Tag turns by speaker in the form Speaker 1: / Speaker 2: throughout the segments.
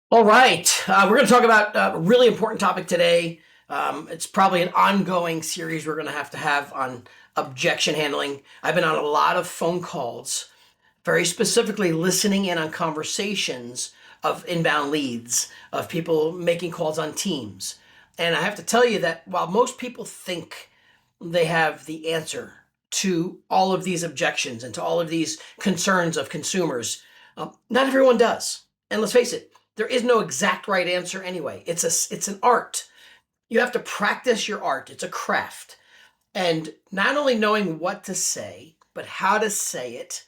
Speaker 1: All right. We're going to talk about a really important topic today. It's probably an ongoing series we're going to have on objection handling. I've been on a lot of phone calls, very specifically listening in on conversations of inbound leads, of people making calls on Teams. And I have to tell you that while most people think they have the answer to all of these objections and to all of these concerns of consumers, not everyone does. And let's face it, there is no exact right answer anyway. It's an art. You have to practice your art. It's a craft. And not only knowing what to say, but how to say it,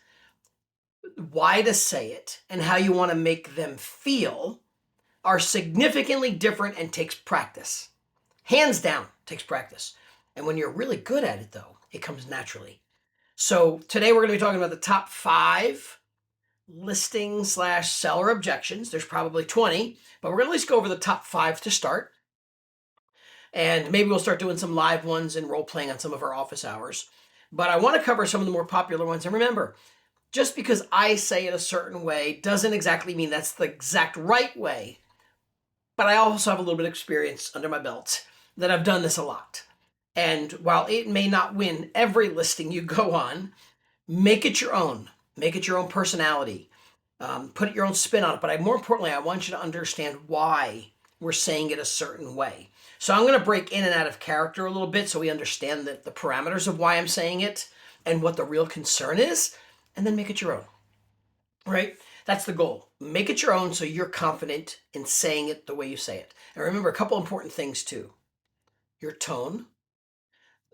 Speaker 1: why to say it, and how you want to make them feel are significantly different and takes practice. Hands down, takes practice. And when you're really good at it, though, it comes naturally. So today we're going to be talking about the top 5 listing slash seller objections. There's probably 20, but we're going to at least go over the top 5 to start. And maybe we'll start doing some live ones and role playing on some of our office hours. But I want to cover some of the more popular ones. And remember, just because I say it a certain way doesn't exactly mean that's the exact right way. But I also have a little bit of experience under my belt that I've done this a lot. And while it may not win every listing you go on, make it your own. Make it your own personality. Put your own spin on it. But more importantly, I want you to understand why we're saying it a certain way. So I'm going to break in and out of character a little bit so we understand the parameters of why I'm saying it and what the real concern is, and then make it your own. Right? That's the goal. Make it your own so you're confident in saying it the way you say it. And remember a couple important things too. Your tone,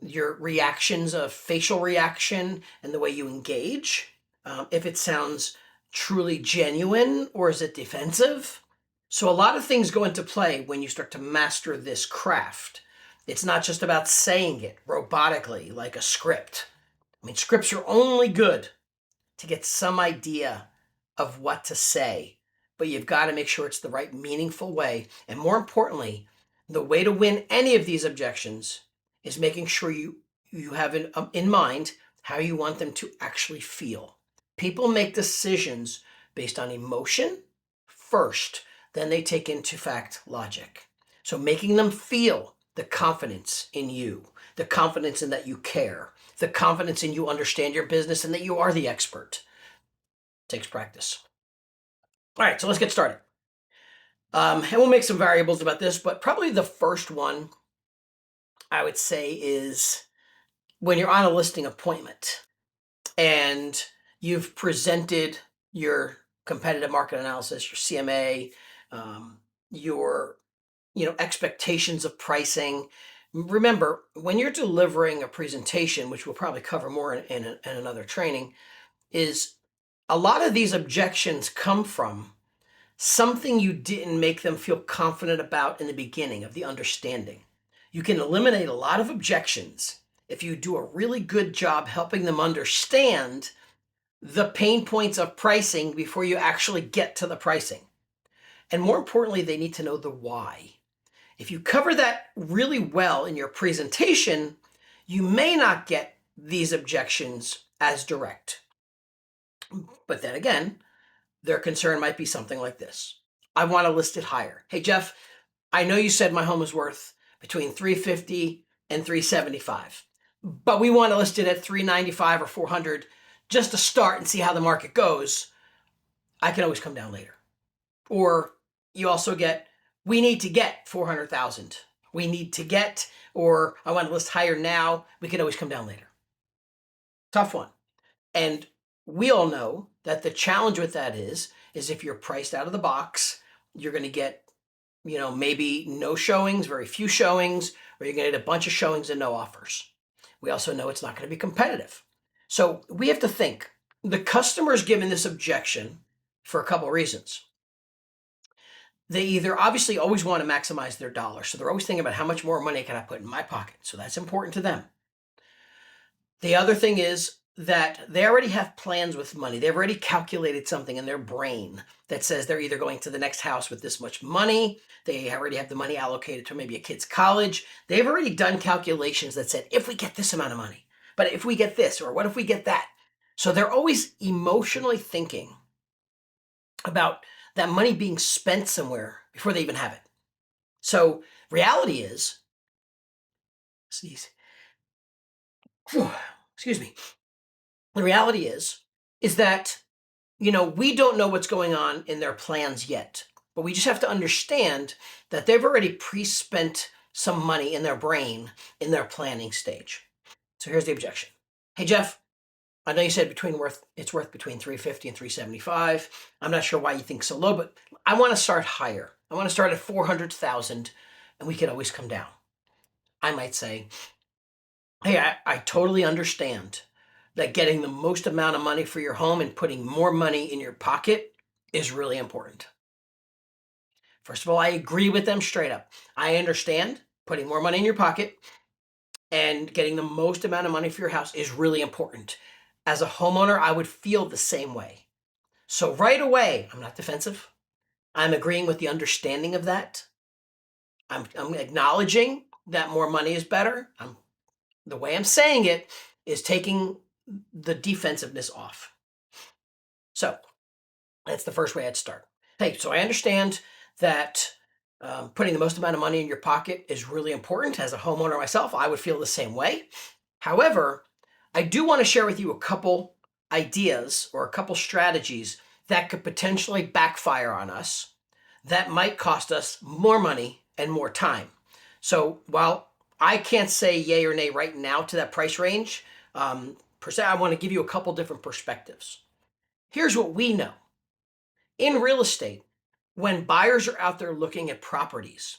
Speaker 1: your reactions of facial reaction, and the way you engage. If it sounds truly genuine or is it defensive? So a lot of things go into play when you start to master this craft. It's not just about saying it robotically like a script. I mean, scripts are only good to get some idea of what to say, but you've got to make sure it's the right meaningful way. And more importantly, the way to win any of these objections is making sure you have in mind how you want them to actually feel. People make decisions based on emotion first, then they take into fact logic. So making them feel the confidence in you, the confidence in that you care, the confidence in you understand your business and that you are the expert takes practice. All right, so let's get started. And we'll make some variables about this, but probably the first one I would say is when you're on a listing appointment and you've presented your competitive market analysis, your CMA, your expectations of pricing. Remember, when you're delivering a presentation, which we'll probably cover more in another training, is a lot of these objections come from something you didn't make them feel confident about in the beginning of the understanding. You can eliminate a lot of objections if you do a really good job helping them understand the pain points of pricing before you actually get to the pricing. And more importantly, they need to know the why. If you cover that really well in your presentation, you may not get these objections as direct. But then again, their concern might be something like this. I want to list it higher. Hey, Jeff, I know you said my home is worth between 350 and 375, but we want to list it at 395 or 400 just to start and see how the market goes. I can always come down later. Or you also get, we need to get 400,000. We need to get, or I want to list higher now. We can always come down later. Tough one. And we all know that the challenge with that is if you're priced out of the box, you're going to get, maybe no showings, very few showings, or you're going to get a bunch of showings and no offers. We also know it's not going to be competitive. So we have to think. The customer's given this objection for a couple of reasons. They either obviously always want to maximize their dollar. So they're always thinking about how much more money can I put in my pocket. So that's important to them. The other thing is that they already have plans with money. They've already calculated something in their brain that says they're either going to the next house with this much money. They already have the money allocated to maybe a kid's college. They've already done calculations that said, if we get this amount of money, but if we get this, or what if we get that? So they're always emotionally thinking about that money being spent somewhere before they even have it. So reality is, sneeze, excuse me. The reality is that, we don't know what's going on in their plans yet, but we just have to understand that they've already pre-spent some money in their brain in their planning stage. So here's the objection. Hey, Jeff, I know you said it's worth between 350 and 375. I'm not sure why you think so low, but I want to start higher. I want to start at 400,000 and we could always come down. I might say, hey, I totally understand that getting the most amount of money for your home and putting more money in your pocket is really important. First of all, I agree with them straight up. I understand putting more money in your pocket and getting the most amount of money for your house is really important. As a homeowner, I would feel the same way. So right away, I'm not defensive. I'm agreeing with the understanding of that. I'm acknowledging that more money is better. The way I'm saying it is taking the defensiveness off. So that's the first way I'd start. Hey, so I understand that putting the most amount of money in your pocket is really important. As a homeowner myself, I would feel the same way. However, I do want to share with you a couple ideas or a couple strategies that could potentially backfire on us that might cost us more money and more time. So while I can't say yay or nay right now to that price range, per se, I want to give you a couple different perspectives. Here's what we know. In real estate, when buyers are out there looking at properties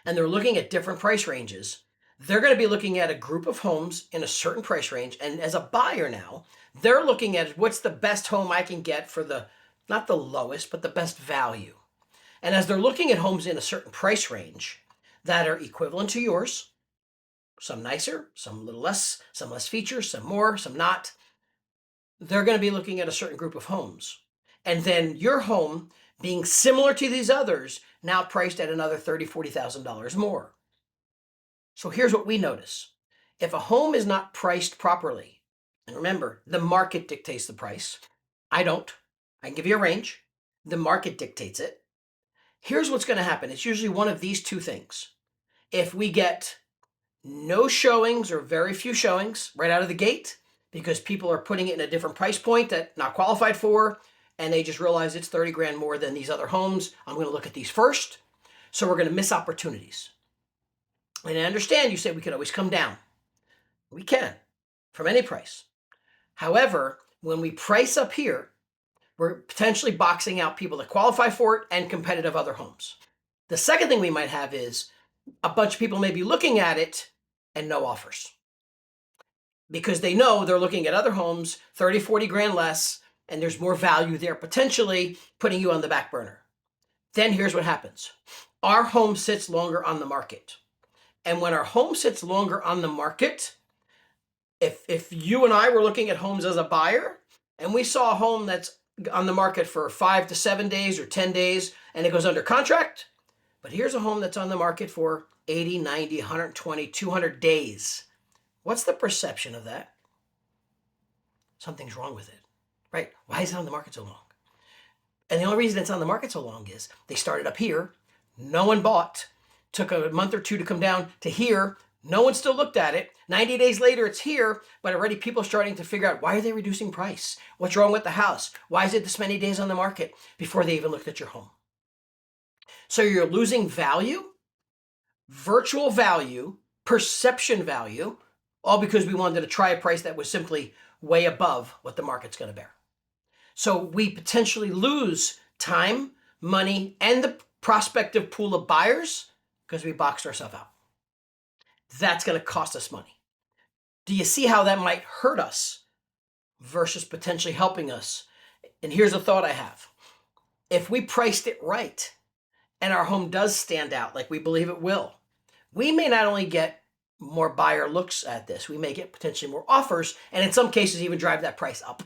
Speaker 1: and they're looking at different price ranges, they're going to be looking at a group of homes in a certain price range. And as a buyer now, they're looking at what's the best home I can get for not the lowest, but the best value. And as they're looking at homes in a certain price range that are equivalent to yours, some nicer, some a little less, some less features, some more, some not, they're going to be looking at a certain group of homes. And then your home being similar to these others, now priced at another $30,000, $40,000 more. So here's what we notice. If a home is not priced properly, and remember, the market dictates the price. I don't. I can give you a range. The market dictates it. Here's what's going to happen. It's usually one of these two things. If we get no showings or very few showings right out of the gate, because people are putting it in a different price point that not qualified for, and they just realize it's 30 grand more than these other homes, I'm going to look at these first. So we're going to miss opportunities. And I understand you say we could always come down. We can, from any price. However, when we price up here, we're potentially boxing out people that qualify for it and competitive other homes. The second thing we might have is a bunch of people may be looking at it and no offers, because they know they're looking at other homes 30, 40 grand less, and there's more value there, potentially putting you on the back burner. Then here's what happens. Our home sits longer on the market. And when our home sits longer on the market, if you and I were looking at homes as a buyer and we saw a home that's on the market for 5 to 7 days or 10 days and it goes under contract, but here's a home that's on the market for 80, 90, 120, 200 days. What's the perception of that? Something's wrong with it, right? Why is it on the market so long? And the only reason it's on the market so long is they started up here, no one bought, took a month or two to come down to here, no one still looked at it. 90 days later, it's here, but already people are starting to figure out, why are they reducing price? What's wrong with the house? Why is it this many days on the market before they even looked at your home? So you're losing value, virtual value, perception value, all because we wanted to try a price that was simply way above what the market's going to bear. So we potentially lose time, money, and the prospective pool of buyers because we boxed ourselves out. That's going to cost us money. Do you see how that might hurt us versus potentially helping us? And here's a thought I have. If we priced it right and our home does stand out like we believe it will, we may not only get more buyer looks at this, we may get potentially more offers, and in some cases even drive that price up.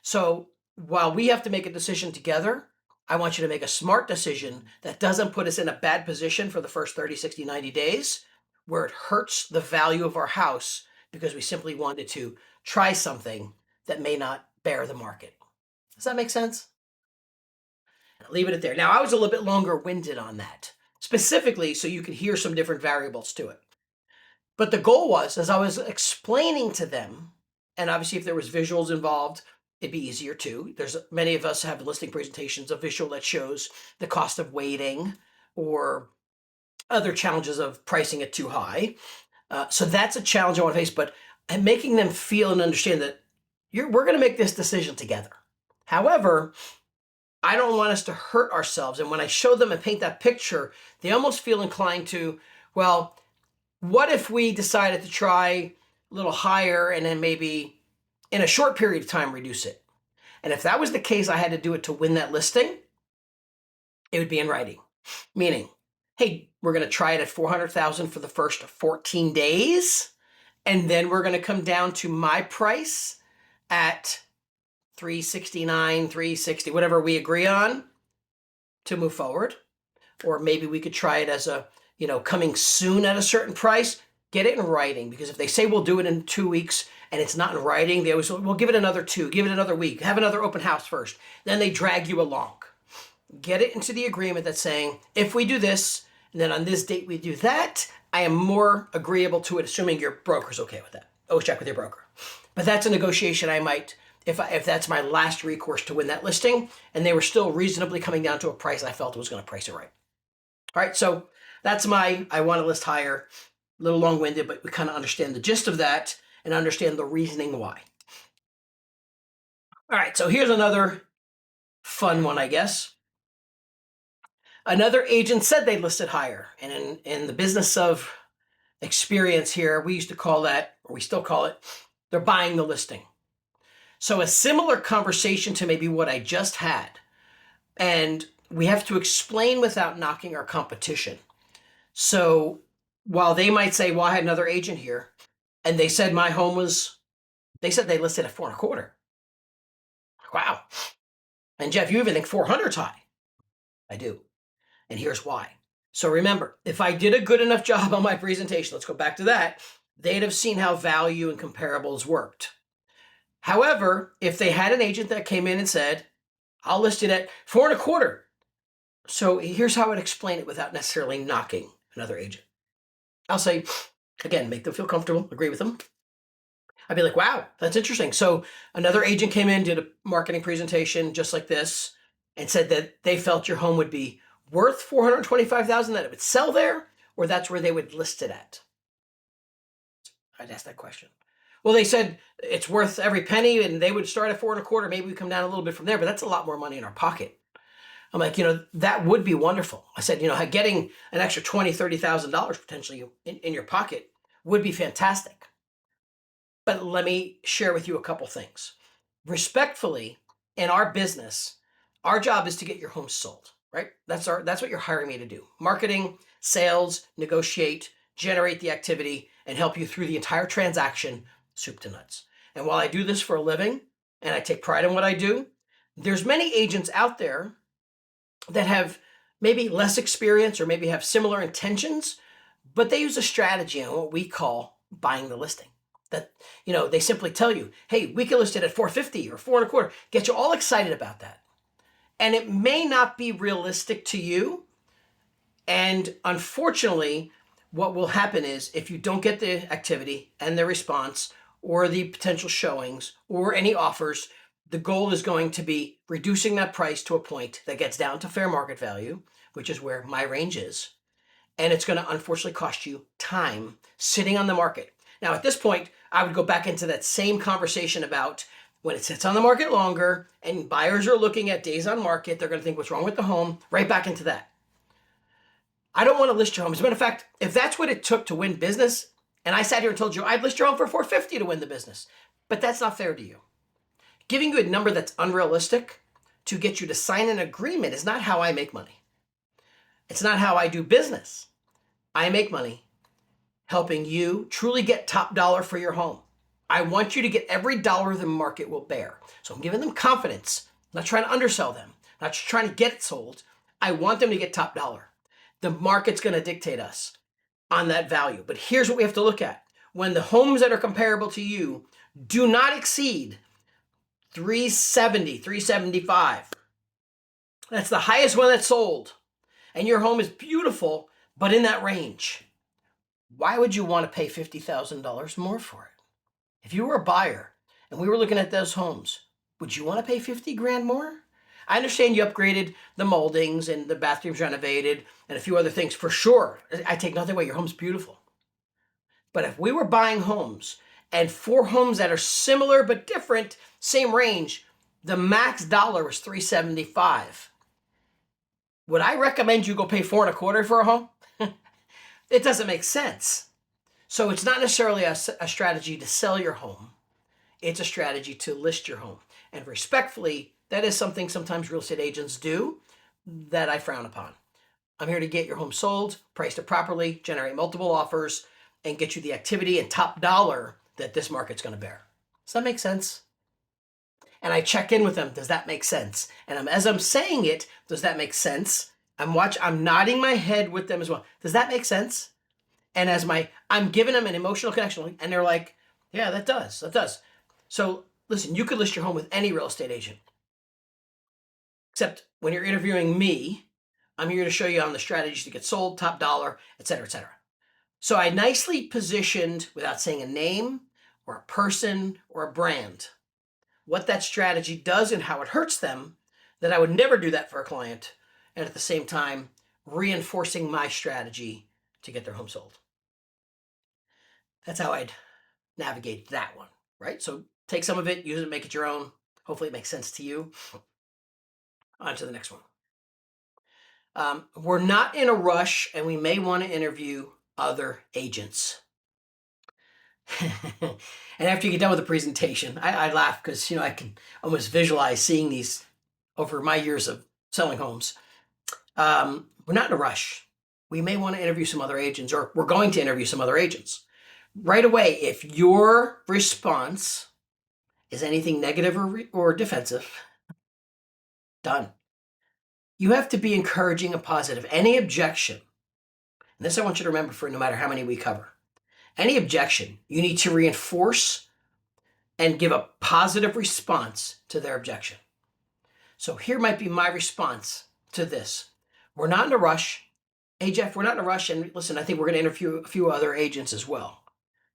Speaker 1: So while we have to make a decision together, I want you to make a smart decision that doesn't put us in a bad position for the first 30, 60, 90 days where it hurts the value of our house because we simply wanted to try something that may not bear the market. Does that make sense? leave it at there. Now, I was a little bit longer winded on that, specifically so you could hear some different variables to it. But the goal was, as I was explaining to them, and obviously if there was visuals involved, it'd be easier too. There's many of us have listing presentations, a visual that shows the cost of waiting or other challenges of pricing it too high. So that's a challenge I want to face, but I'm making them feel and understand that we're going to make this decision together. However, I don't want us to hurt ourselves. And when I show them and paint that picture, they almost feel inclined to, well, what if we decided to try a little higher and then maybe in a short period of time reduce it? And if that was the case, I had to do it to win that listing, it would be in writing. Meaning, hey, we're going to try it at $400,000 for the first 14 days. And then we're going to come down to my price at $369, $360, whatever we agree on to move forward. Or maybe we could try it as a, coming soon at a certain price. Get it in writing, because if they say we'll do it in 2 weeks and it's not in writing, they always say, we'll give it another 2, give it another week, have another open house first. Then they drag you along. Get it into the agreement that's saying, if we do this, and then on this date we do that, I am more agreeable to it, assuming your broker's okay with that. Always check with your broker. But that's a negotiation I might, if that's my last recourse to win that listing, and they were still reasonably coming down to a price I felt was going to price it right. All right, so that's I want to list higher. A little long-winded, but we kind of understand the gist of that and understand the reasoning why. All right, so here's another fun one, I guess. Another agent said they listed higher, and in the business of experience here, we used to call that, or we still call it, they're buying the listing. So a similar conversation to maybe what I just had, and we have to explain without knocking our competition. So while they might say, well, I had another agent here, and they said my home was, they said they listed at 4.25. Wow. And Jeff, you even think 400's high. I do. And here's why. So remember, if I did a good enough job on my presentation, let's go back to that, they'd have seen how value and comparables worked. However, if they had an agent that came in and said, I'll list it at 4.25. So here's how I'd explain it without necessarily knocking another agent. I'll say, again, make them feel comfortable, agree with them. I'd be like, wow, that's interesting. So another agent came in, did a marketing presentation just like this, and said that they felt your home would be worth $425,000, that it would sell there, or that's where they would list it at. I'd ask that question. Well, they said it's worth every penny, and they would start at 4.25. Maybe we come down a little bit from there, but that's a lot more money in our pocket. I'm like, that would be wonderful. I said, getting an extra $20,000, $30,000 potentially in your pocket would be fantastic. But let me share with you a couple things. Respectfully, in our business, our job is to get your home sold, right? That's what you're hiring me to do. Marketing, sales, negotiate, generate the activity, and help you through the entire transaction, soup to nuts. And while I do this for a living, and I take pride in what I do, there's many agents out there that have maybe less experience or maybe have similar intentions, but they use a strategy on what we call buying the listing. That, they simply tell you, hey, we can list it at 450 or 4.25, get you all excited about that. And it may not be realistic to you. And unfortunately, what will happen is if you don't get the activity and the response or the potential showings or any offers, the goal is going to be reducing that price to a point that gets down to fair market value, which is where my range is. And it's going to unfortunately cost you time sitting on the market. Now, at this point, I would go back into that same conversation about when it sits on the market longer and buyers are looking at days on market, they're going to think what's wrong with the home, right back into that. I don't want to list your home. As a matter of fact, if that's what it took to win business, and I sat here and told you I'd list your home for 450 to win the business, but that's not fair to you. Giving you a number that's unrealistic to get you to sign an agreement is not how I make money. It's not how I do business. I make money helping you truly get top dollar for your home. I want you to get every dollar the market will bear. So I'm giving them confidence. I'm not trying to undersell them. I'm not just trying to get it sold. I want them to get top dollar. The market's going to dictate us on that value. But here's what we have to look at. When the homes that are comparable to you do not exceed 370, 375, That's the highest one that's sold. And your home is beautiful, but in that range. Why would you want to pay $50,000 more for it? If you were a buyer and we were looking at those homes, would you want to pay 50 grand more? I understand you upgraded the moldings and the bathrooms renovated and a few other things for sure. I take nothing away. Your home's beautiful. But if we were buying homes and 4 homes that are similar but different, same range, the max dollar was $375. Would I recommend you go pay 4.25 for a home? It doesn't make sense. So it's not necessarily a strategy to sell your home. It's a strategy to list your home. And respectfully, that is something sometimes real estate agents do that I frown upon. I'm here to get your home sold, priced it properly, generate multiple offers, and get you the activity and top dollar that this market's going to bear. Does that make sense? And I check in with them. Does that make sense? And as I'm saying it, does that make sense? I'm nodding my head with them as well. Does that make sense? And I'm giving them an emotional connection, and they're like, yeah, that does. So listen, you could list your home with any real estate agent. Except when you're interviewing me, I'm here to show you on the strategies to get sold, top dollar, et cetera, et cetera. So I nicely positioned, without saying a name or a person or a brand, what that strategy does and how it hurts them, that I would never do that for a client, and at the same time, reinforcing my strategy to get their home sold. That's how I'd navigate that one, right? So take some of it, use it, make it your own. Hopefully it makes sense to you. On to the next one. We're not in a rush, and we may want to interview other agents. And after you get done with the presentation, I laugh because I can almost visualize seeing these over my years of selling homes. We're not in a rush. We may want to interview some other agents, or we're going to interview some other agents. Right away, if your response is anything negative or defensive, done. You have to be encouraging and positive. Any objection, and this I want you to remember for no matter how many we cover, any objection, you need to reinforce and give a positive response to their objection. So here might be my response to this. We're not in a rush. Hey, Jeff, we're not in a rush. And listen, I think we're going to interview a few other agents as well.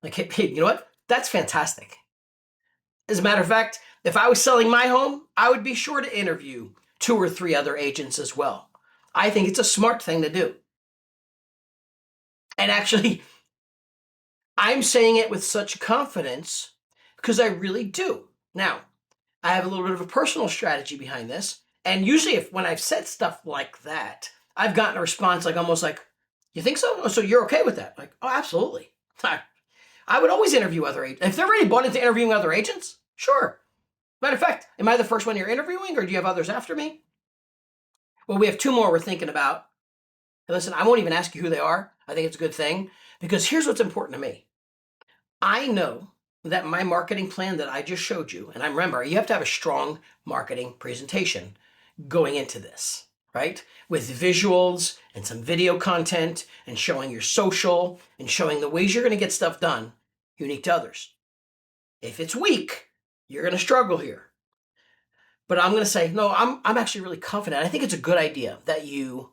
Speaker 1: Like, hey, you know what? That's fantastic. As a matter of fact, if I was selling my home, I would be sure to interview 2 or 3 other agents as well. I think it's a smart thing to do. And actually, I'm saying it with such confidence because I really do. Now, I have a little bit of a personal strategy behind this. And usually when I've said stuff like that, I've gotten a response almost like, you think so? Oh, so you're okay with that? Like, oh, absolutely. I would always interview other agents. If they're already bought into interviewing other agents, sure. Matter of fact, am I the first one you're interviewing, or do you have others after me? Well, we have 2 more we're thinking about. And listen, I won't even ask you who they are. I think it's a good thing, because here's what's important to me. I know that my marketing plan that I just showed you, and I remember, you have to have a strong marketing presentation going into this, right? With visuals and some video content and showing your social and showing the ways you're going to get stuff done unique to others. If it's weak, you're going to struggle here. But I'm going to say, no, I'm actually really confident. I think it's a good idea that you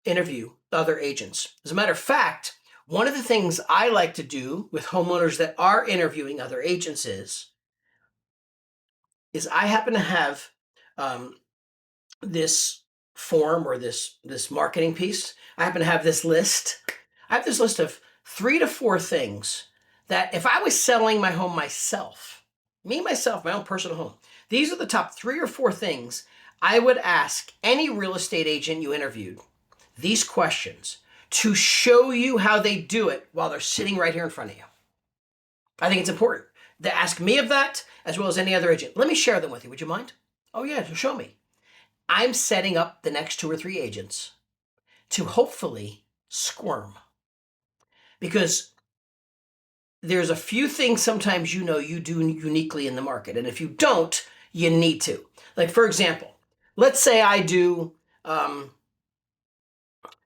Speaker 1: interview other agents. As a matter of fact, one of the things I like to do with homeowners that are interviewing other agents is I happen to have this form or this marketing piece. I happen to have this list. I have this list of 3 to 4 things that if I was selling my home myself, my own personal home, these are the top 3 or 4 things I would ask any real estate agent you interviewed these questions to show you how they do it while they're sitting right here in front of you. I think it's important to ask me of that as well as any other agent. Let me share them with you. Would you mind? Oh yeah, show me. I'm setting up the next 2 or 3 agents to hopefully squirm, because there's a few things sometimes you do uniquely in the market, and if you don't, you need to. Like, for example, let's say I do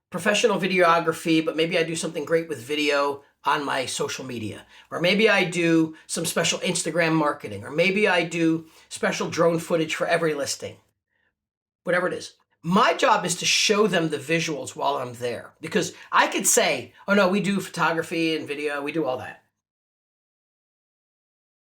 Speaker 1: professional videography, but maybe I do something great with video on my social media, or maybe I do some special Instagram marketing, or maybe I do special drone footage for every listing. whatever it is. My job is to show them the visuals while I'm there, because I could say, oh no, we do photography and video, we do all that.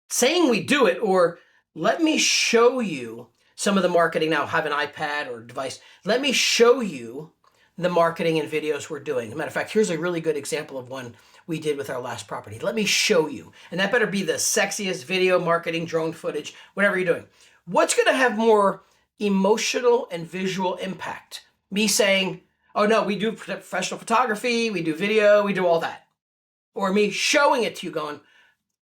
Speaker 1: Saying we do it, or let me show you some of the marketing. Now have an iPad or device. Let me show you the marketing and videos we're doing. As a matter of fact, here's a really good example of one we did with our last property. Let me show you. And that better be the sexiest video marketing, drone footage, whatever you're doing. What's going to have more emotional and visual impact? Me saying, oh no, we do professional photography, we do video, we do all that. Or me showing it to you going,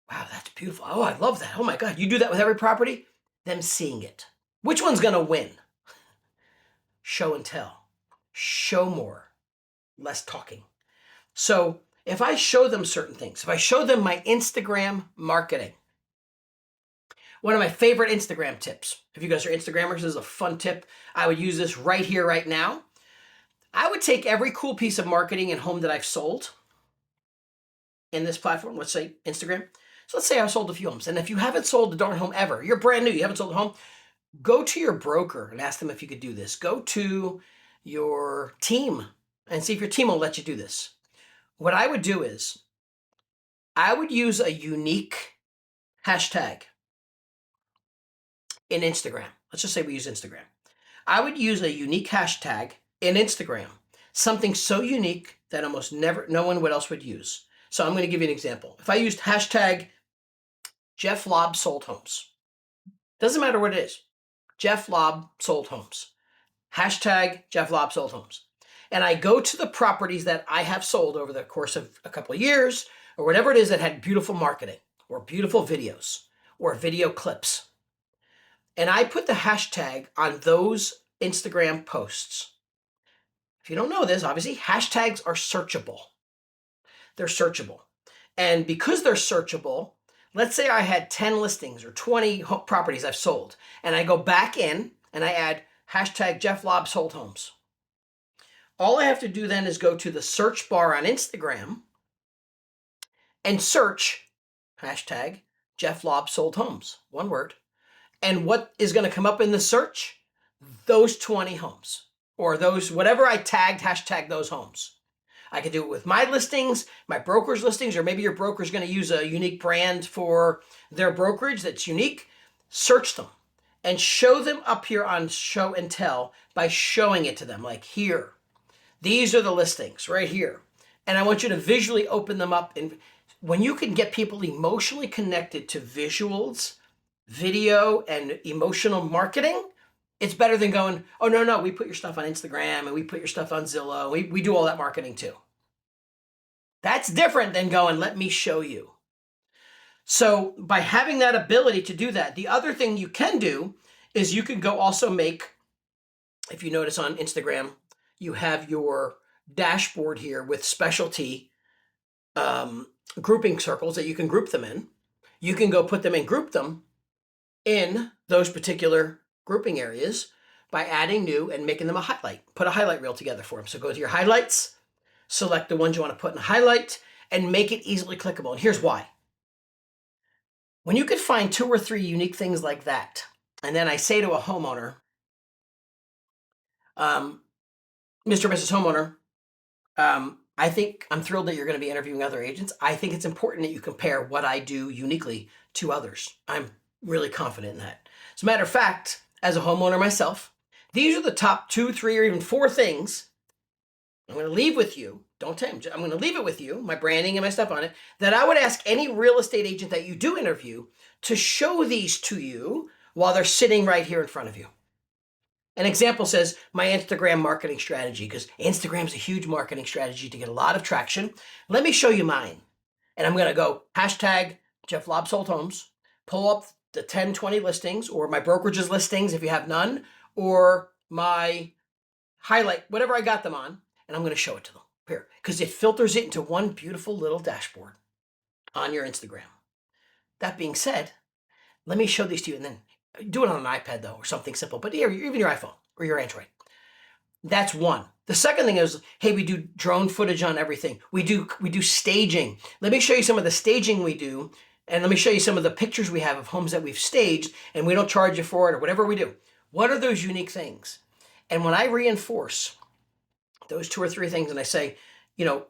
Speaker 1: wow, that's beautiful. Oh, I love that. Oh my God, you do that with every property? Them seeing it. Which one's going to win? Show and tell. Show more, less talking. So if I show them certain things, if I show them my Instagram marketing, one of my favorite Instagram tips, if you guys are Instagrammers, this is a fun tip. I would use this right here, right now. I would take every cool piece of marketing and home that I've sold in this platform, let's say Instagram. So let's say I've sold a few homes. And if you haven't sold a darn home ever, you're brand new, you haven't sold a home, go to your broker and ask them if you could do this. Go to your team and see if your team will let you do this. What I would do is I would use a unique hashtag in Instagram. Let's just say we use Instagram. I would use a unique hashtag in Instagram, something so unique that almost no one else would use. So I'm going to give you an example. If I used hashtag Jeff Lobb sold homes, doesn't matter what it is, Jeff Lobb sold homes, hashtag Jeff Lobb sold homes. And I go to the properties that I have sold over the course of a couple of years, or whatever it is that had beautiful marketing or beautiful videos or video clips. And I put the hashtag on those Instagram posts. If you don't know this, obviously, hashtags are searchable. They're searchable. And because they're searchable, let's say I had 10 listings or 20 properties I've sold, and I go back in and I add hashtag Jeff Lobb sold homes. All I have to do then is go to the search bar on Instagram and search hashtag Jeff Lobb sold homes, one word. And what is going to come up in the search? Those 20 homes, or those, whatever I tagged, hashtag those homes. I could do it with my listings, my broker's listings, or maybe your broker's going to use a unique brand for their brokerage that's unique. Search them and show them up here on show and tell by showing it to them. Like here, these are the listings right here. And I want you to visually open them up. And when you can get people emotionally connected to visuals, video, and emotional marketing, it's better than going, oh, no, we put your stuff on Instagram and we put your stuff on Zillow. We do all that marketing too. That's different than going, let me show you. So by having that ability to do that, the other thing you can do is you can go also make, if you notice on Instagram, you have your dashboard here with specialty grouping circles that you can group them in. You can go put them and group them in those particular grouping areas by adding new and making them a highlight. Put a highlight reel together for them. So go to your highlights, select the ones you want to put in a highlight, and make it easily clickable. And here's why. When you could find 2 or 3 unique things like that, and then I say to a homeowner, Mr. and Mrs. Homeowner, I think I'm thrilled that you're going to be interviewing other agents. I think it's important that you compare what I do uniquely to others. I'm really confident in that. As a matter of fact, as a homeowner myself, these are the top 2, 3, or even 4 things I'm going to leave with you. Don't tell him. I'm going to leave it with you, my branding and my stuff on it, that I would ask any real estate agent that you do interview to show these to you while they're sitting right here in front of you. An example says my Instagram marketing strategy, because Instagram's a huge marketing strategy to get a lot of traction. Let me show you mine. And I'm going to go hashtag Jeff Lobb sold homes, pull up the 10, 20 listings, or my brokerage's listings if you have none, or my highlight, whatever I got them on, and I'm going to show it to them here, because it filters it into one beautiful little dashboard on your Instagram. That being said, let me show these to you, and then do it on an iPad though, or something simple, but here, even your iPhone or your Android. That's one. The second thing is, hey, we do drone footage on everything. We do staging. Let me show you some of the staging we do, and let me show you some of the pictures we have of homes that we've staged, and we don't charge you for it or whatever we do. What are those unique things? And when I reinforce those two or three things and I say,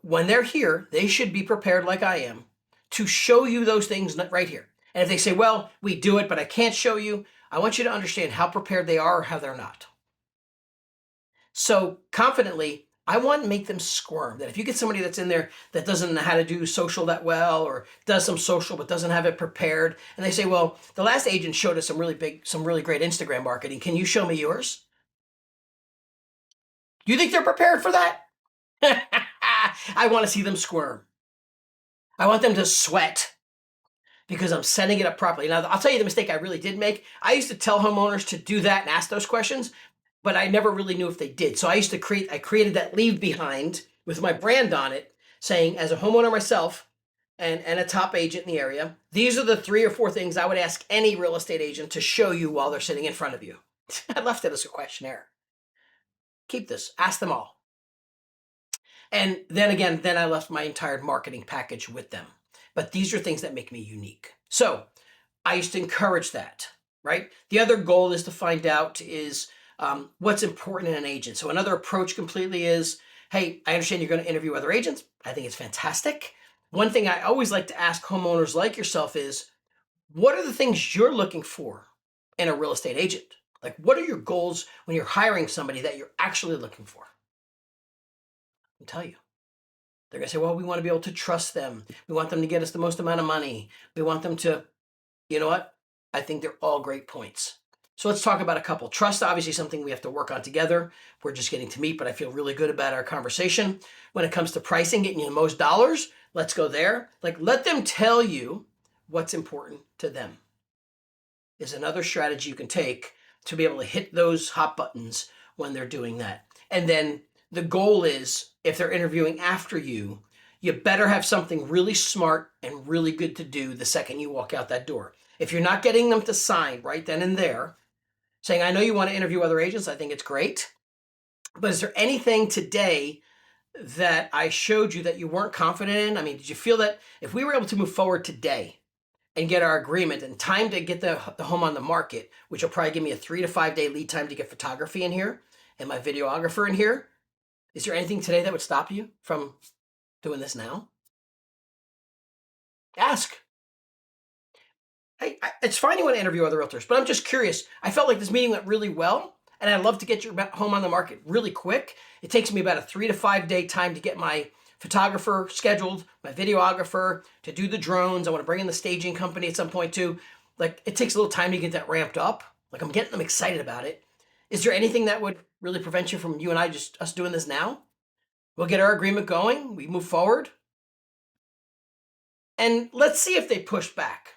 Speaker 1: when they're here, they should be prepared like I am to show you those things right here. And if they say, well, we do it, but I can't show you, I want you to understand how prepared they are or how they're not. So confidently, I want to make them squirm. That if you get somebody that's in there that doesn't know how to do social that well, or does some social but doesn't have it prepared, and they say, well, the last agent showed us some really great Instagram marketing. Can you show me yours? Do you think they're prepared for that? I want to see them squirm. I want them to sweat because I'm setting it up properly. Now, I'll tell you the mistake I really did make. I used to tell homeowners to do that and ask those questions, but I never really knew if they did. So I created that leave behind with my brand on it, saying, as a homeowner myself and a top agent in the area, these are the 3 or 4 things I would ask any real estate agent to show you while they're sitting in front of you. I left it as a questionnaire. Keep this, ask them all. And then I left my entire marketing package with them. But these are things that make me unique. So I used to encourage that, right? The other goal is to find out is what's important in an agent. So another approach completely is, hey, I understand you're going to interview other agents. I think it's fantastic. One thing I always like to ask homeowners like yourself is, what are the things you're looking for in a real estate agent? Like, what are your goals when you're hiring somebody that you're actually looking for? I'll tell you. They're going to say, well, we want to be able to trust them. We want them to get us the most amount of money. We want them to, you know what? I think they're all great points. So let's talk about a couple. Trust, obviously, something we have to work on together. We're just getting to meet, but I feel really good about our conversation. When it comes to pricing, getting you the most dollars, let's go there. Like, let them tell you what's important to them is another strategy you can take to be able to hit those hot buttons when they're doing that. And then the goal is, if they're interviewing after you better have something really smart and really good to do the second you walk out that door. If you're not getting them to sign right then and there, saying, I know you want to interview other agents, I think it's great, but is there anything today that I showed you that you weren't confident in? I mean, did you feel that if we were able to move forward today and get our agreement and time to get the home on the market, which will probably give me a 3 to 5 day lead time to get photography in here and my videographer in here, is there anything today that would stop you from doing this now? Ask. Hey, it's fine you want to interview other realtors, but I'm just curious. I felt like this meeting went really well, and I'd love to get your home on the market really quick. It takes me about a 3 to 5 day time to get my photographer scheduled, my videographer, to do the drones. I want to bring in the staging company at some point too. Like, it takes a little time to get that ramped up. Like, I'm getting them excited about it. Is there anything that would really prevent you from us doing this now? We'll get our agreement going. We move forward. And let's see if they push back.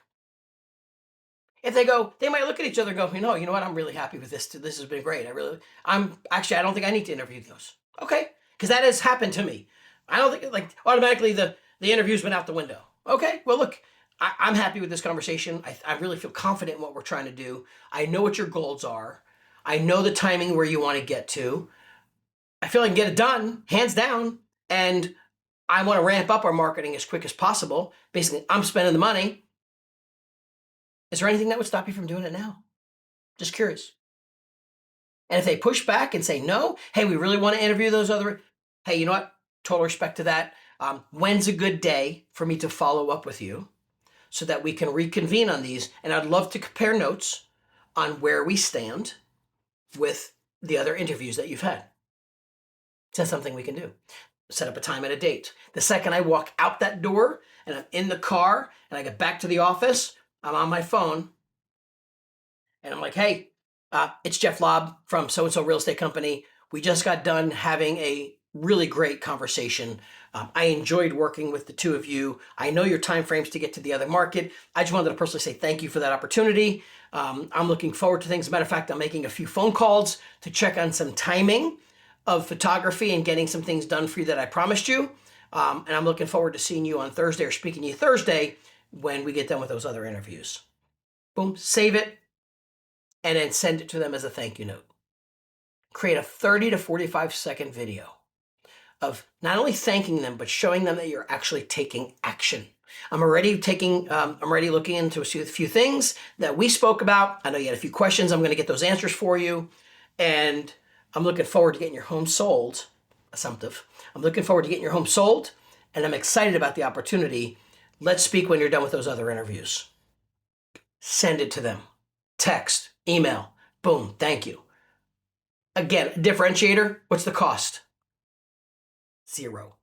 Speaker 1: If they go, they might look at each other and go, you know what? I'm really happy with this. This has been great. I don't think I need to interview those. Okay. Because that has happened to me. I don't think automatically the interview's been out the window. Okay. Well, look, I'm happy with this conversation. I really feel confident in what we're trying to do. I know what your goals are. I know the timing where you want to get to. I feel I can get it done, hands down. And I want to ramp up our marketing as quick as possible. Basically, I'm spending the money. Is there anything that would stop you from doing it now? Just curious. And if they push back and say no, hey, we really want to interview those other, hey, you know what? Total respect to that. When's a good day for me to follow up with you so that we can reconvene on these? And I'd love to compare notes on where we stand with the other interviews that you've had. Is that something we can do? Set up a time and a date. The second I walk out that door and I'm in the car and I get back to the office, I'm on my phone and I'm like, hey, it's Jeff Lobb from so-and-so real estate company. We just got done having a really great conversation. I enjoyed working with the two of you. I know your timeframes to get to the other market. I just wanted to personally say thank you for that opportunity. I'm looking forward to things. As a matter of fact, I'm making a few phone calls to check on some timing of photography and getting some things done for you that I promised you. And I'm looking forward to seeing you on Thursday or speaking to you Thursday when we get done with those other interviews. Boom, save it, and then send it to them as a thank you note. Create a 30 to 45 second video of not only thanking them, but showing them that you're actually taking action. I'm already looking into a few things that we spoke about. I know you had a few questions. I'm going to get those answers for you. And I'm looking forward to getting your home sold. Assumptive. I'm looking forward to getting your home sold, and I'm excited about the opportunity. Let's speak when you're done with those other interviews. Send it to them. Text, email, boom, thank you. Again, differentiator, what's the cost? 0.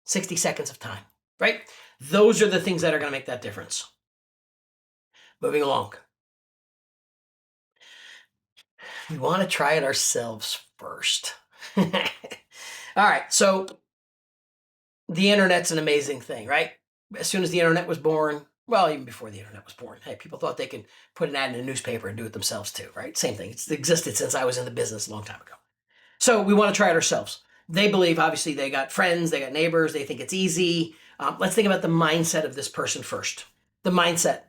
Speaker 1: 60 seconds of time, right? Those are the things that are going to make that difference. Moving along. We want to try it ourselves first. All right, so the internet's an amazing thing, right? As soon as the internet was born, well, even before the internet was born, hey, people thought they could put an ad in a newspaper and do it themselves too, right? Same thing. It's existed since I was in the business a long time ago. So we want to try it ourselves. They believe, obviously, they got friends, they got neighbors, they think it's easy. Let's think about the mindset of this person first. The mindset.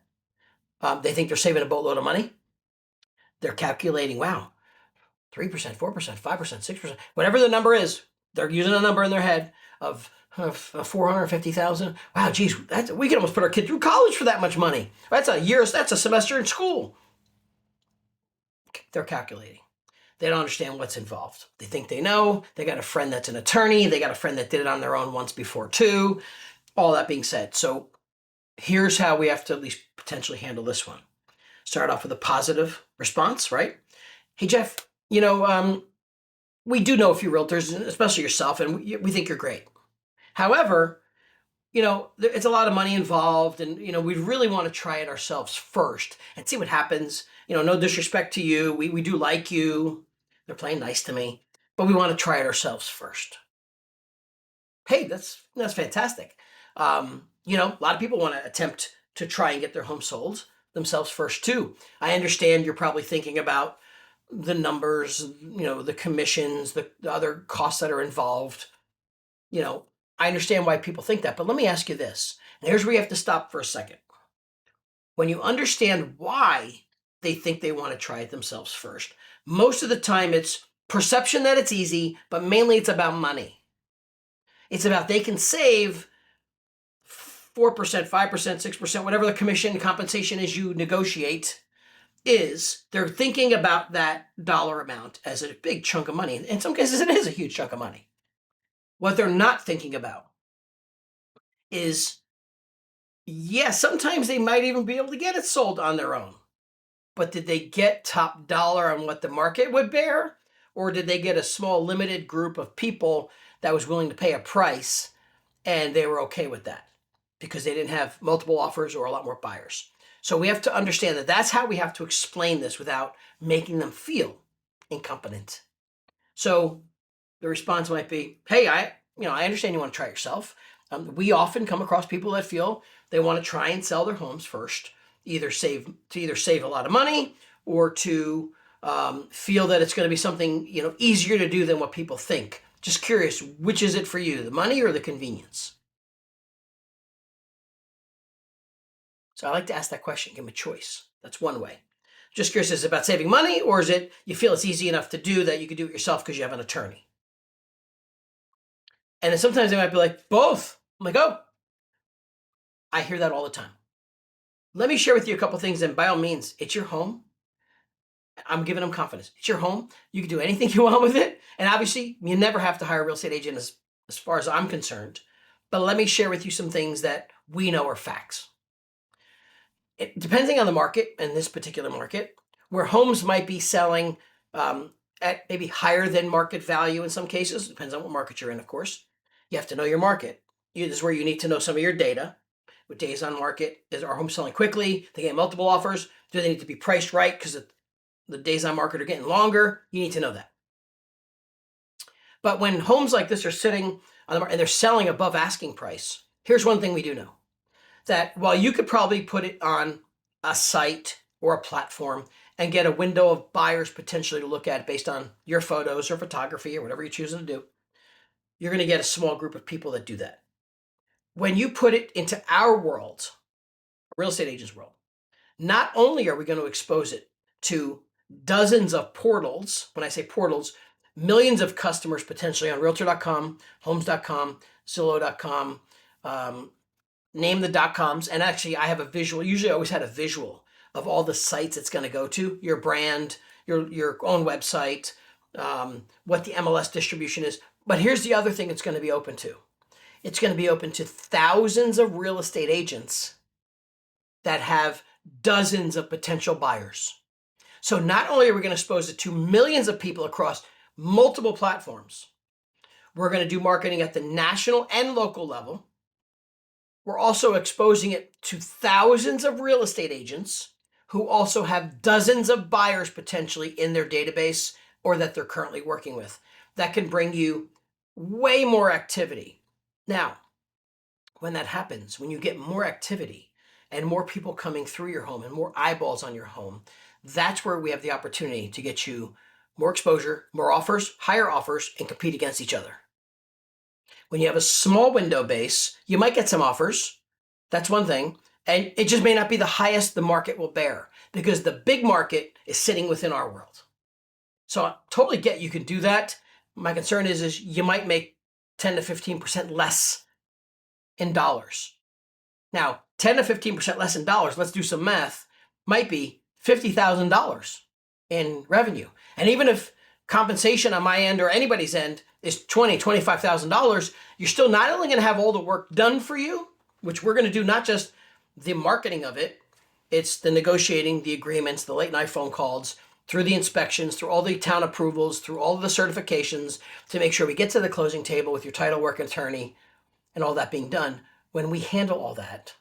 Speaker 1: They think they're saving a boatload of money. They're calculating, wow, 3%, 4%, 5%, 6%, whatever the number is, they're using a number in their head of 450,000. Wow, geez, we can almost put our kid through college for that much money. That's a semester in school. They're calculating. They don't understand what's involved. They think they know. They got a friend that's an attorney. They got a friend that did it on their own once before too. All that being said, so here's how we have to at least potentially handle this one. Start off with a positive response, right? Hey, Jeff, we do know a few realtors, especially yourself, and we think you're great. However, it's a lot of money involved, and, we really want to try it ourselves first and see what happens. No disrespect to you. We do like you. They're playing nice to me, but we want to try it ourselves first. Hey, that's fantastic. A lot of people want to attempt to try and get their home sold themselves first too. I understand you're probably thinking about the numbers, the commissions, the other costs that are involved. I understand why people think that, but let me ask you this. And here's where you have to stop for a second. When you understand why they think they want to try it themselves first, most of the time it's perception that it's easy, but mainly it's about money. It's about they can save 4%, 5%, 6%, whatever the commission compensation is you negotiate is. They're thinking about that dollar amount as a big chunk of money. In some cases, it is a huge chunk of money. What they're not thinking about is, sometimes they might even be able to get it sold on their own. But did they get top dollar on what the market would bear? Or did they get a small limited group of people that was willing to pay a price and they were okay with that because they didn't have multiple offers or a lot more buyers? So we have to understand that that's how we have to explain this without making them feel incompetent. So the response might be, hey, I understand you want to try it yourself. We often come across people that feel they want to try and sell their homes first, either save a lot of money or to feel that it's going to be something easier to do than what people think. Just curious, which is it for you, the money or the convenience? So I like to ask that question, give them a choice. That's one way. Just curious, is it about saving money, or is it you feel it's easy enough to do that you could do it yourself because you have an attorney? And then sometimes they might be like, both. I'm like, oh, I hear that all the time. Let me share with you a couple things, and by all means, it's your home. I'm giving them confidence. It's your home. You can do anything you want with it. And obviously, you never have to hire a real estate agent as far as I'm concerned. But let me share with you some things that we know are facts. Depending on the market, in this particular market, where homes might be selling at maybe higher than market value in some cases, depends on what market you're in, of course. You have to know your market. This is where you need to know some of your data. With days on market, is our home selling quickly? They get multiple offers. Do they need to be priced right because the days on market are getting longer? You need to know that. But when homes like this are sitting on the market and they're selling above asking price, here's one thing we do know. That while you could probably put it on a site or a platform and get a window of buyers potentially to look at based on your photos or photography or whatever you're choosing to do, you're going to get a small group of people that do that. When you put it into our world, a real estate agent's world, not only are we going to expose it to dozens of portals, when I say portals, millions of customers potentially on realtor.com, homes.com, zillow.com, name the .coms, and actually I have a visual, usually I always had a visual of all the sites it's going to go to, your brand, your own website, what the MLS distribution is. But here's the other thing it's going to be open to. It's going to be open to thousands of real estate agents that have dozens of potential buyers. So not only are we going to expose it to millions of people across multiple platforms, we're going to do marketing at the national and local level. We're also exposing it to thousands of real estate agents who also have dozens of buyers potentially in their database or that they're currently working with. That can bring you way more activity. Now, when that happens, when you get more activity and more people coming through your home and more eyeballs on your home, that's where we have the opportunity to get you more exposure, more offers, higher offers, and compete against each other. When you have a small window base, you might get some offers. That's one thing. And it just may not be the highest the market will bear because the big market is sitting within our world. So I totally get you can do that. My concern is you might make 10 to 15% less in dollars. Now, 10 to 15% less in dollars, let's do some math, might be $50,000 in revenue. And even if compensation on my end or anybody's end is $20,000, $25,000, you're still not only going to have all the work done for you, which we're going to do not just the marketing of it, it's the negotiating, the agreements, the late night phone calls, through the inspections, through all the town approvals, through all of the certifications to make sure we get to the closing table with your title work attorney and all that being done. When we handle all that,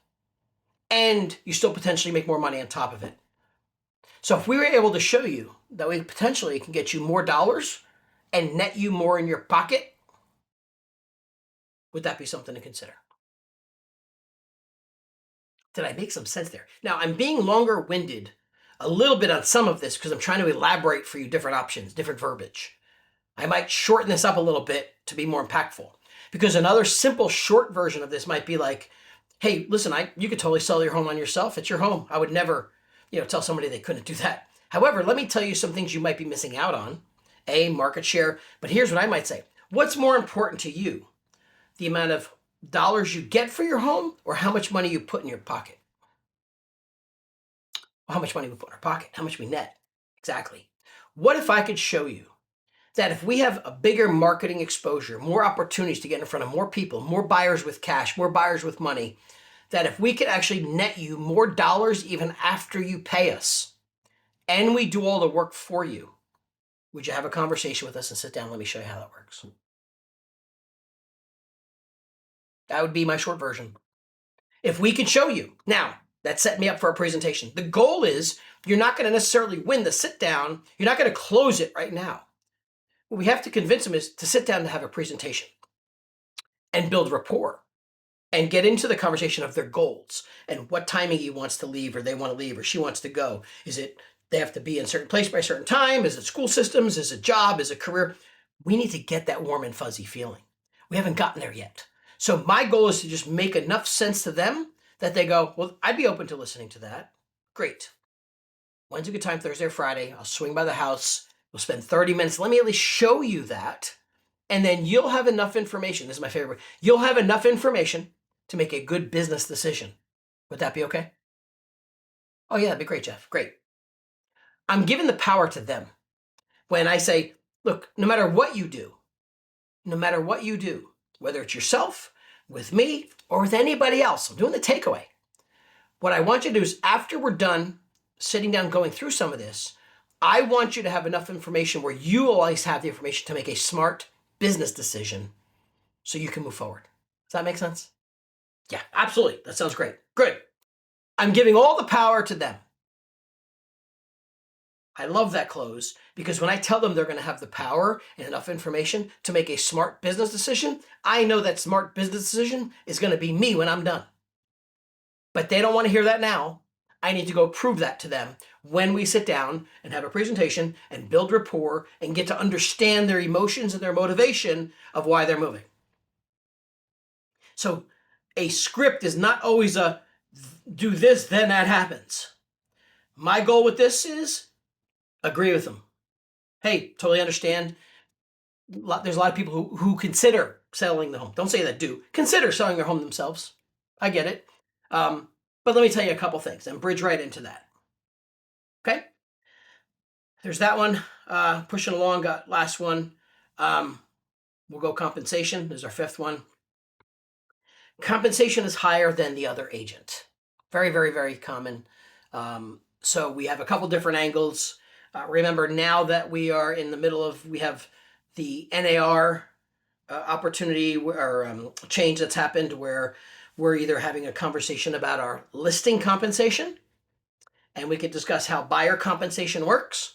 Speaker 1: and you still potentially make more money on top of it. So if we were able to show you that we potentially can get you more dollars and net you more in your pocket, would that be something to consider? Did I make some sense there? Now, I'm being longer-winded a little bit on some of this because I'm trying to elaborate for you different options, different verbiage. I might shorten this up a little bit to be more impactful because another simple short version of this might be like, hey, listen, you could totally sell your home on yourself. It's your home. I would never, tell somebody they couldn't do that. However, let me tell you some things you might be missing out on. A, market share. But here's what I might say. What's more important to you? The amount of dollars you get for your home or how much money you put in your pocket? Well, how much money we put in our pocket? How much we net? Exactly. What if I could show you that if we have a bigger marketing exposure, more opportunities to get in front of more people, more buyers with cash, more buyers with money, that if we could actually net you more dollars even after you pay us, and we do all the work for you, would you have a conversation with us and sit down? Let me show you how that works. That would be my short version. If we could show you. Now, that set me up for a presentation. The goal is you're not going to necessarily win the sit down. You're not going to close it right now. What we have to convince them is to sit down and have a presentation and build rapport and get into the conversation of their goals and what timing he wants to leave or they want to leave or she wants to go. Is it they have to be in a certain place by a certain time? Is it school systems? Is it job? Is it career? We need to get that warm and fuzzy feeling. We haven't gotten there yet. So my goal is to just make enough sense to them that they go, well, I'd be open to listening to that. Great. When's a good time? Thursday or Friday? I'll swing by the house. We'll spend 30 minutes. Let me at least show you that. And then you'll have enough information. This is my favorite. You'll have enough information to make a good business decision. Would that be okay? Oh, yeah, that'd be great, Jeff. Great. I'm giving the power to them. When I say, look, no matter what you do, whether it's yourself, with me, or with anybody else, I'm doing the takeaway. What I want you to do is after we're done sitting down going through some of this, I want you to have enough information where you always have the information to make a smart business decision so you can move forward. Does that make sense? Yeah, absolutely. That sounds great. Good. I'm giving all the power to them. I love that close because when I tell them they're going to have the power and enough information to make a smart business decision, I know that smart business decision is going to be me when I'm done. But they don't want to hear that now. I need to go prove that to them when we sit down and have a presentation and build rapport and get to understand their emotions and their motivation of why they're moving. So a script is not always a do this, then that happens. My goal with this is agree with them. Hey, totally understand. There's a lot of people who consider selling the home. Don't say that, do. Consider selling their home themselves. I get it. But let me tell you a couple things and bridge right into that. Okay? There's that one. Pushing along, got last one. We'll go compensation. There's our fifth one. Compensation is higher than the other agent. Very, very, very common. So we have a couple different angles. Remember, now that we are in the middle of, we have the NAR opportunity or change that's happened where we're either having a conversation about our listing compensation, and we could discuss how buyer compensation works.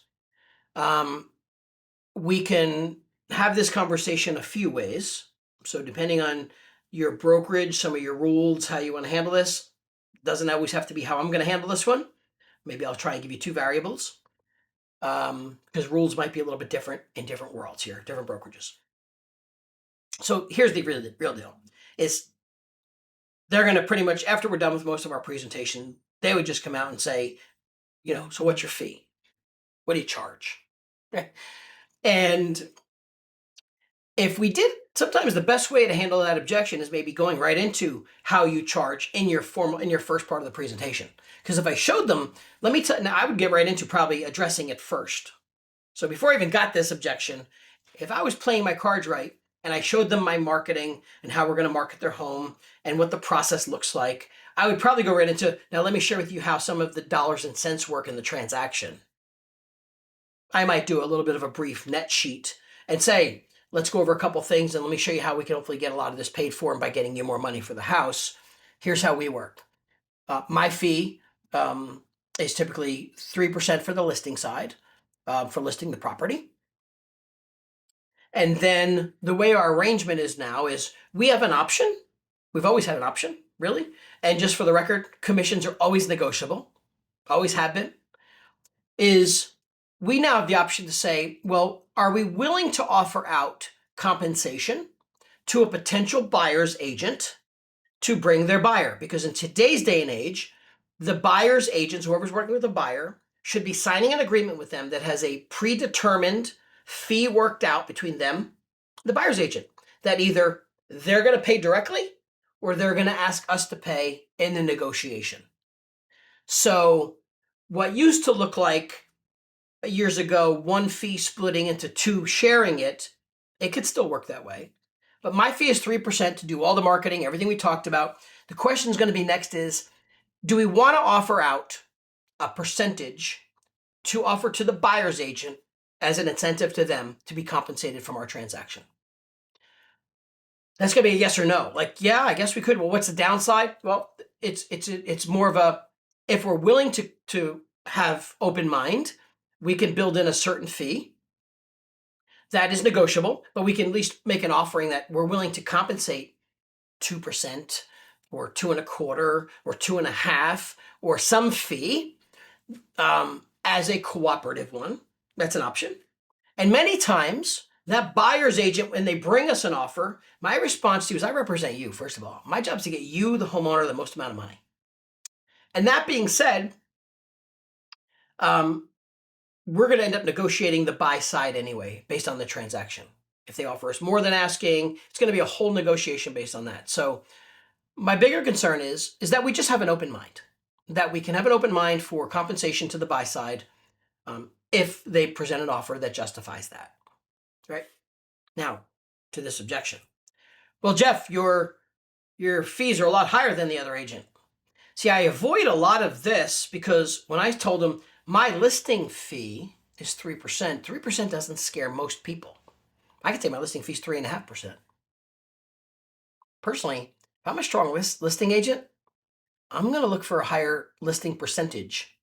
Speaker 1: We can have this conversation a few ways. So depending on your brokerage, some of your rules, how you want to handle this, doesn't always have to be how I'm going to handle this one. Maybe I'll try and give you two variables because rules might be a little bit different in different worlds here, different brokerages. So here's the real deal is they're going to pretty much, after we're done with most of our presentation, they would just come out and say, so what's your fee? What do you charge? And if we did, sometimes the best way to handle that objection is maybe going right into how you charge in your first part of the presentation. Because if I showed them, now I would get right into probably addressing it first. So before I even got this objection, if I was playing my cards right and I showed them my marketing and how we're going to market their home and what the process looks like, I would probably go right into, now let me share with you how some of the dollars and cents work in the transaction. I might do a little bit of a brief net sheet and say, let's go over a couple things and let me show you how we can hopefully get a lot of this paid for by getting you more money for the house. Here's how we work. My fee is typically 3% for the listing side, for listing the property. And then the way our arrangement is now is we have an option. We've always had an option, really. And just for the record, commissions are always negotiable, always have been, is we now have the option to say, well, are we willing to offer out compensation to a potential buyer's agent to bring their buyer? Because in today's day and age, the buyer's agents, whoever's working with the buyer, should be signing an agreement with them that has a predetermined fee worked out between them, the buyer's agent, that either they're going to pay directly or they're going to ask us to pay in the negotiation. So what used to look like years ago, one fee splitting into two, sharing it could still work that way. But my fee is 3% to do all the marketing, everything we talked about. The question is going to be next is, do we want to offer out a percentage to offer to the buyer's agent as an incentive to them to be compensated from our transaction? That's going to be a yes or no. Like, yeah, I guess we could. Well, what's the downside? Well, it's more of a, if we're willing to have open mind, we can build in a certain fee that is negotiable, but we can at least make an offering that we're willing to compensate 2% or 2.25% or 2.5% or some fee as a cooperative one. That's an option. And many times that buyer's agent, when they bring us an offer, my response to you is, I represent you, first of all. My job is to get you, the homeowner, the most amount of money. And that being said, we're going to end up negotiating the buy side anyway, based on the transaction. If they offer us more than asking, it's going to be a whole negotiation based on that. So my bigger concern is that we just have an open mind, that we can have an open mind for compensation to the buy side if they present an offer that justifies that, right? Now, to this objection. Well, Jeff, your fees are a lot higher than the other agent. See, I avoid a lot of this because when I told them my listing fee is 3%, 3% doesn't scare most people. I could say my listing fee is 3.5%. Personally, if I'm a strong listing agent, I'm going to look for a higher listing percentage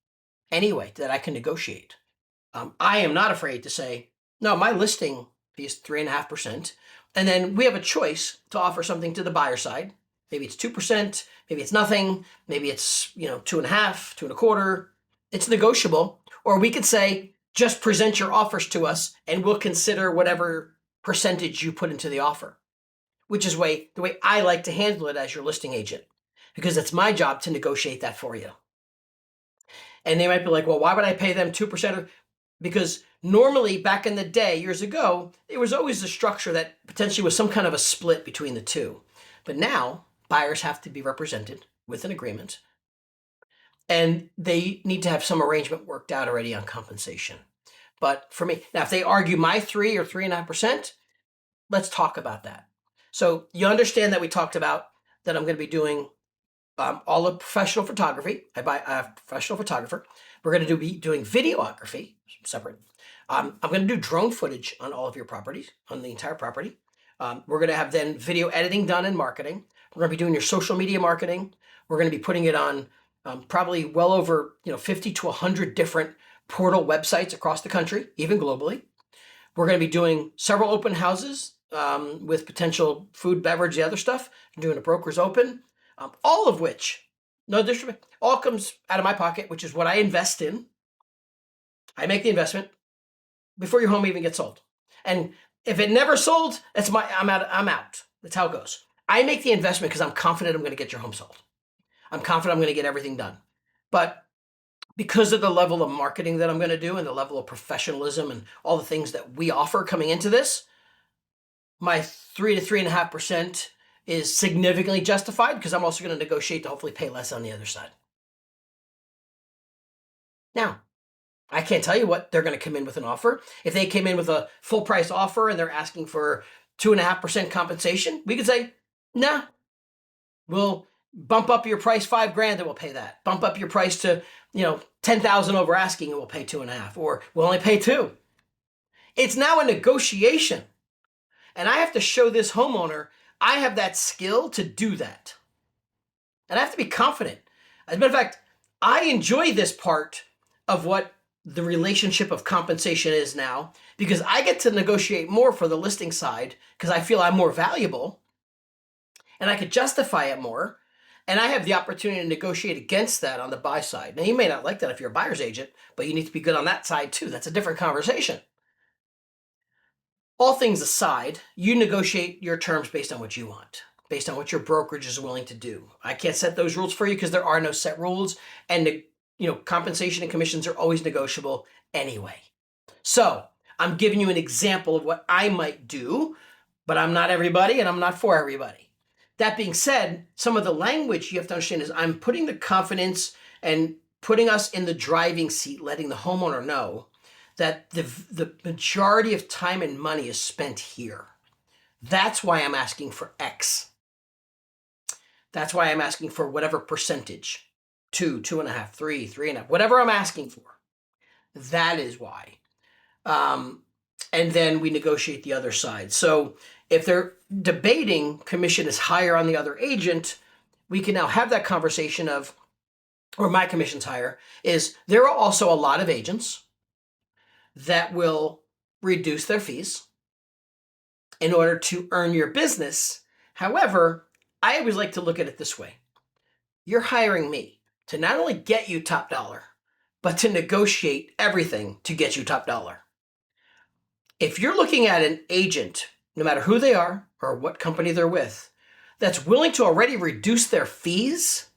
Speaker 1: anyway that I can negotiate. I am not afraid to say, no, my listing fee is 3.5%. And then we have a choice to offer something to the buyer side. Maybe it's 2%, maybe it's nothing, maybe it's 2.5%, 2.25%. It's negotiable. Or we could say, just present your offers to us and we'll consider whatever percentage you put into the offer, which is the way I like to handle it as your listing agent, because it's my job to negotiate that for you. And they might be like, well, why would I pay them 2%? Because normally back in the day, years ago, there was always a structure that potentially was some kind of a split between the two. But now buyers have to be represented with an agreement, and they need to have some arrangement worked out already on compensation. But for me, now if they argue my 3 or 3.5%, let's talk about that. So you understand that we talked about that I'm going to be doing all of professional photography. I buy a professional photographer. We're going to be doing videography, separate. I'm going to do drone footage on all of your properties, on the entire property. We're going to have then video editing done and marketing. We're going to be doing your social media marketing. We're going to be putting it on probably well over 50 to 100 different portal websites across the country, even globally. We're going to be doing several open houses with potential food, beverage, the other stuff. I'm doing a broker's open, all of which, no disrespect, all comes out of my pocket, which is what I invest in. I make the investment before your home even gets sold. And if it never sold, I'm out. That's how it goes. I make the investment because I'm confident I'm going to get your home sold. I'm confident I'm going to get everything done. But because of the level of marketing that I'm going to do and the level of professionalism and all the things that we offer coming into this, my 3 to 3.5% is significantly justified because I'm also going to negotiate to hopefully pay less on the other side. Now, I can't tell you what they're going to come in with an offer. If they came in with a full price offer and they're asking for 2.5% compensation, we could say, nah, we'll bump up your price $5,000 and we'll pay that. Bump up your price to, 10,000 over asking and we'll pay 2.5, or we'll only pay 2. It's now a negotiation. And I have to show this homeowner I have that skill to do that. And I have to be confident. As a matter of fact, I enjoy this part of what the relationship of compensation is now because I get to negotiate more for the listing side because I feel I'm more valuable and I could justify it more. And I have the opportunity to negotiate against that on the buy side. Now, you may not like that if you're a buyer's agent, but you need to be good on that side too. That's a different conversation. All things aside, you negotiate your terms based on what you want, based on what your brokerage is willing to do. I can't set those rules for you because there are no set rules, and compensation and commissions are always negotiable anyway. So I'm giving you an example of what I might do, but I'm not everybody and I'm not for everybody. That being said, some of the language you have to understand is I'm putting the confidence and putting us in the driving seat, letting the homeowner know that the majority of time and money is spent here. That's why I'm asking for X. That's why I'm asking for whatever percentage, 2, 2.5, 3, 3.5, whatever I'm asking for. That is why. And then we negotiate the other side. So if they're debating commission is higher on the other agent, we can now have that conversation of, or my commission's higher, is there are also a lot of agents that will reduce their fees in order to earn your business. However, I always like to look at it this way. You're hiring me to not only get you top dollar, but to negotiate everything to get you top dollar. If you're looking at an agent, no matter who they are or what company they're with, that's willing to already reduce their fees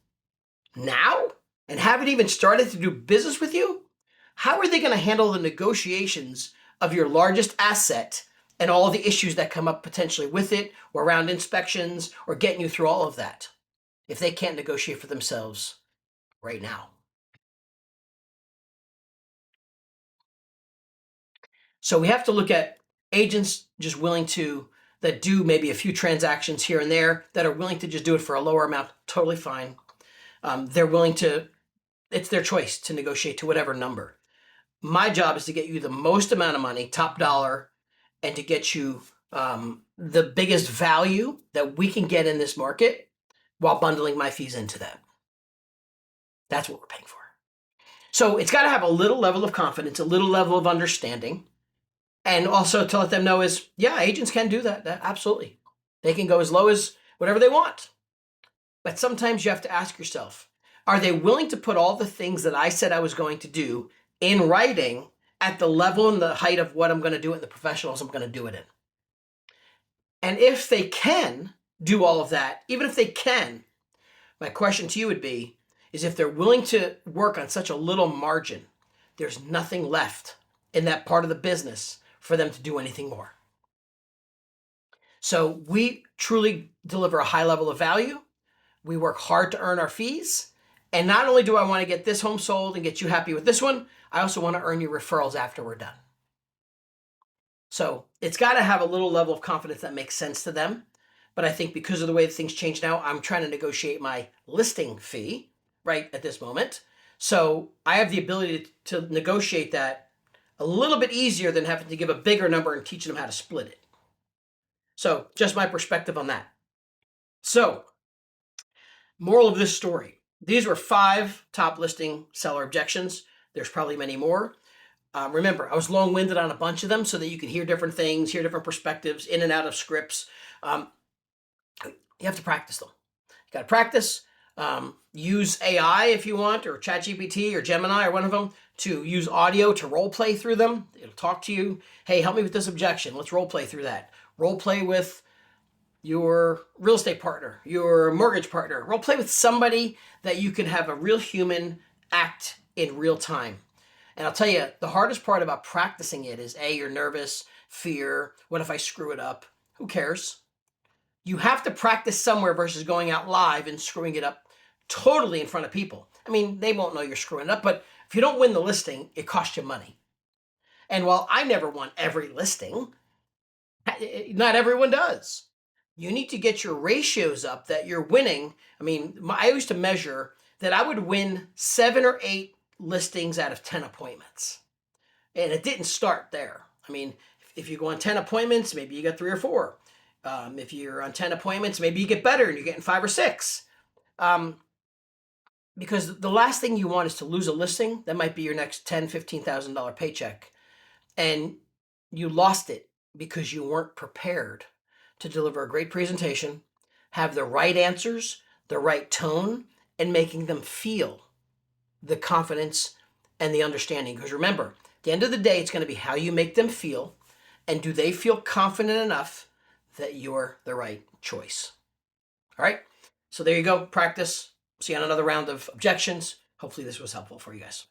Speaker 1: now and haven't even started to do business with you, how are they going to handle the negotiations of your largest asset and all the issues that come up potentially with it or around inspections or getting you through all of that if they can't negotiate for themselves right now? So we have to look at agents just willing to, that do maybe a few transactions here and there, that are willing to just do it for a lower amount, totally fine. They're willing to, it's their choice to negotiate to whatever number. My job is to get you the most amount of money, top dollar, and to get you the biggest value that we can get in this market while bundling my fees into that. That's what we're paying for. So it's got to have a little level of confidence, a little level of understanding. And also to let them know is, yeah, agents can do that. Absolutely. They can go as low as whatever they want. But sometimes you have to ask yourself, are they willing to put all the things that I said I was going to do in writing at the level and the height of what I'm going to do and the professionals I'm going to do it in? And if they can do all of that, even if they can, my question to you would be, is if they're willing to work on such a little margin, there's nothing left in that part of the business for them to do anything more. So we truly deliver a high level of value. We work hard to earn our fees. And not only do I want to get this home sold and get you happy with this one, I also want to earn you referrals after we're done. So it's got to have a little level of confidence that makes sense to them. But I think because of the way things change now, I'm trying to negotiate my listing fee right at this moment. So I have the ability to negotiate that a little bit easier than having to give a bigger number and teaching them how to split it. So just my perspective on that. So, moral of this story, these were 5 top listing seller objections. There's probably many more. Remember, I was long-winded on a bunch of them so that you can hear different things, hear different perspectives, in and out of scripts. Um, you have to practice them. You got to practice. Use AI if you want, or ChatGPT or Gemini or one of them, to use audio to role play through them. It'll talk to you. Hey, help me with this objection. Let's role play through that. Role play with your real estate partner, your mortgage partner. Role play with somebody that you can have a real human act in real time. And I'll tell you, the hardest part about practicing it is A, you're nervous, fear. What if I screw it up? Who cares? You have to practice somewhere versus going out live and screwing it up totally in front of people. I mean, they won't know you're screwing it up, but if you don't win the listing, it costs you money. And while I never won every listing, not everyone does. You need to get your ratios up that you're winning. I mean, I used to measure that I would win 7 or 8 listings out of 10 appointments. And it didn't start there. I mean, if you go on 10 appointments, maybe you get 3 or 4. If you're on 10 appointments, maybe you get better and you're getting 5 or 6. Because the last thing you want is to lose a listing. That might be your next $10,000, $15,000 paycheck. And you lost it because you weren't prepared to deliver a great presentation, have the right answers, the right tone, and making them feel the confidence and the understanding. Because remember, at the end of the day, it's going to be how you make them feel, and do they feel confident enough that you're the right choice. All right, so there you go. Practice. See you on another round of objections. Hopefully this was helpful for you guys.